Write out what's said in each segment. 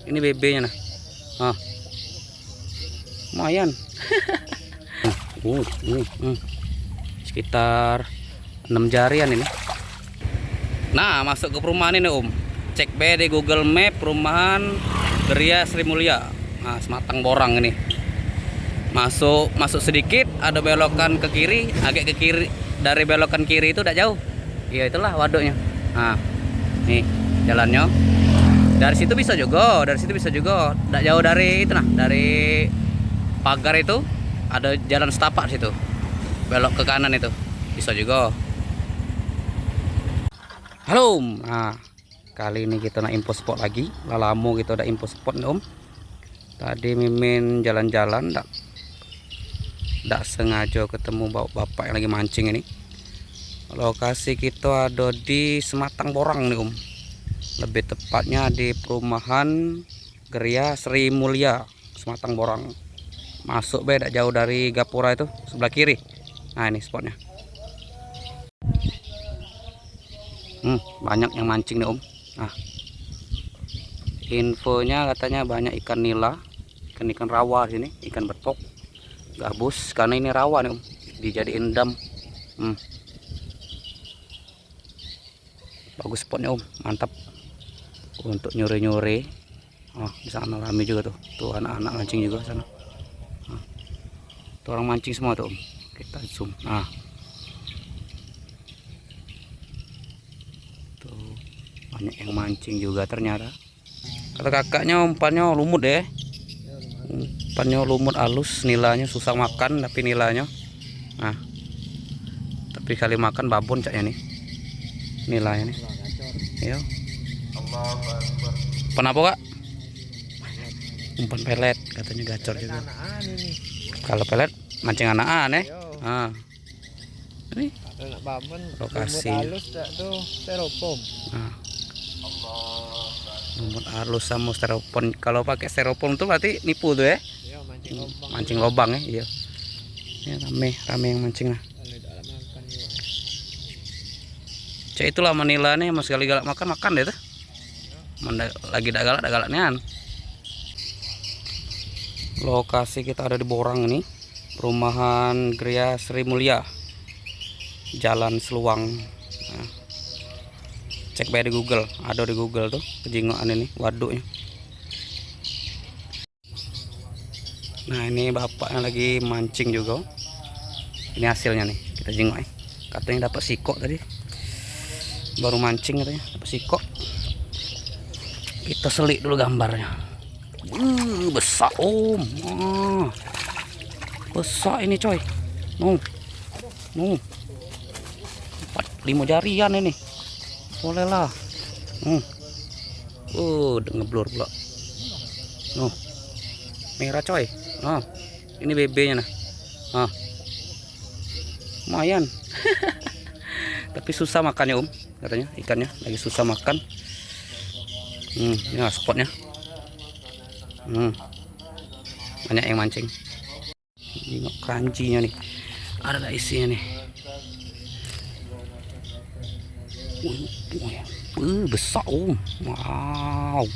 Ini BB-nya nah. Ah, lumayan. Sekitar 6 jarian ini. Nah, masuk ke perumahan ini Om. Cek B di Google Map perumahan Geria Sri Mulia. Nah, Sematang Borang ini. Masuk sedikit ada belokan ke kiri, agak ke kiri. Dari belokan kiri itu udah jauh. Ya itulah waduknya. Nah, nih jalannya. Dari situ bisa juga, Tidak jauh dari itu nah, dari pagar itu ada jalan setapak situ. Belok ke kanan itu. Bisa juga. Halo Om. Nah, kali ini kita nak info spot lagi. Lama kita ada info spot nih Om. Tadi Mimin jalan-jalan ndak sengaja ketemu bapak yang lagi mancing ini. Lokasi kita ada di Sematang Borang nih Om. Lebih tepatnya di perumahan Geria Sri Mulia, Sematang Borang. Masuk beda jauh dari Gapura itu sebelah kiri. Nah, ini spotnya. Banyak yang mancing nih Om. Nah, infonya katanya banyak ikan nila, ikan rawa sini, ikan betok, gabus. Karena ini rawa nih Om, dijadiin dam. Bagus spotnya Om, mantap untuk nyuri-nyuri. Oh, di sana rame juga tuh anak-anak mancing juga sana. Tuh orang mancing semua tuh Om. Kita zoom. Nah, tuh banyak yang mancing juga ternyata. Kata kakaknya umpannya lumut deh. Umpannya lumut halus, nilainya susah makan tapi nilainya. Nah, tapi kali makan babon caknya nih. Nilainya nih. Iya. Umpan apa Kak? Umpan pelet katanya gacor juga. Kalau pelet mancing anak-anak ya. Nah, ini lokasi. Nah, lumut halus sama styrofoam. Kalau pakai styrofoam tuh berarti nipu tuh ya. Mancing lobang ya. Iya. Ya, rame yang mancing nah. Cek itulah Manila nih, mas sekali galak makan deh tuh. Lagi dak galaknya. Lokasi kita ada di Borang ini, perumahan Geria Sri Mulia, Jalan Seluang. Nah, cek baik di Google, ada di Google tuh kejingoan ini waduknya. Nah, ini bapak yang lagi mancing juga. Ini hasilnya nih, kita jengok katanya dapat siko tadi. Baru mancing katanya dapat siko. Kita selik dulu gambarnya. Besar Om. Besar ini coy. 4-5 jarian ini. Boleh lah. Ngeblur pula. Merah coy. Ini BB-nya nah. Lumayan. Tapi susah makannya Om, katanya ikannya lagi susah makan. Ini spotnya. Banyak yang mancing. Tengok kancinya nih, ada isinya nih. Besar Om. Wow.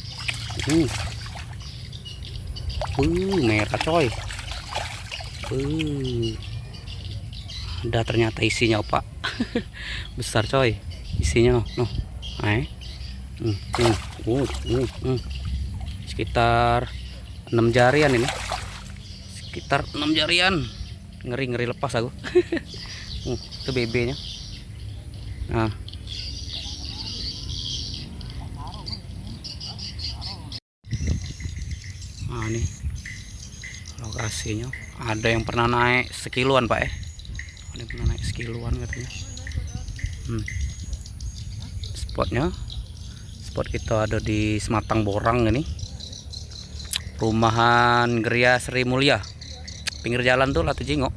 Merah coy. Ada ternyata isinya Pak. Besar coy isinya noh. Sekitar 6 jarian ini. Ngeri lepas aku. Itu BB-nya. Nah, ini lokasinya. Ada yang pernah naik sekiluan Pak ya. Ada yang pernah naik sekiluan katanya. Spot kita ada di Sematang Borang ini, perumahan Geria Sri Mulia. Pinggir jalan tuh Latu Jingok.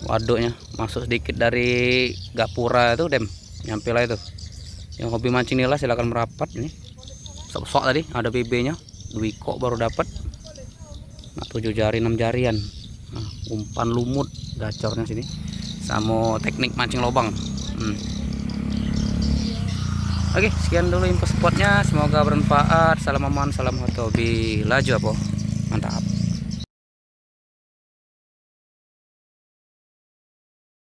Waduknya masuk sedikit dari Gapura itu dem, nyampe lah itu. Yang hobi mancing nila silahkan merapat ini. Sok tadi ada BB-nya, Dwiko baru dapat. Nah, 7 jari 6 jarian. Nah, umpan lumut gacornya sini. Sama teknik mancing lobang. Oke, sekian dulu info spotnya, semoga bermanfaat. Salam aman, salam hotobi, laju apa, mantap.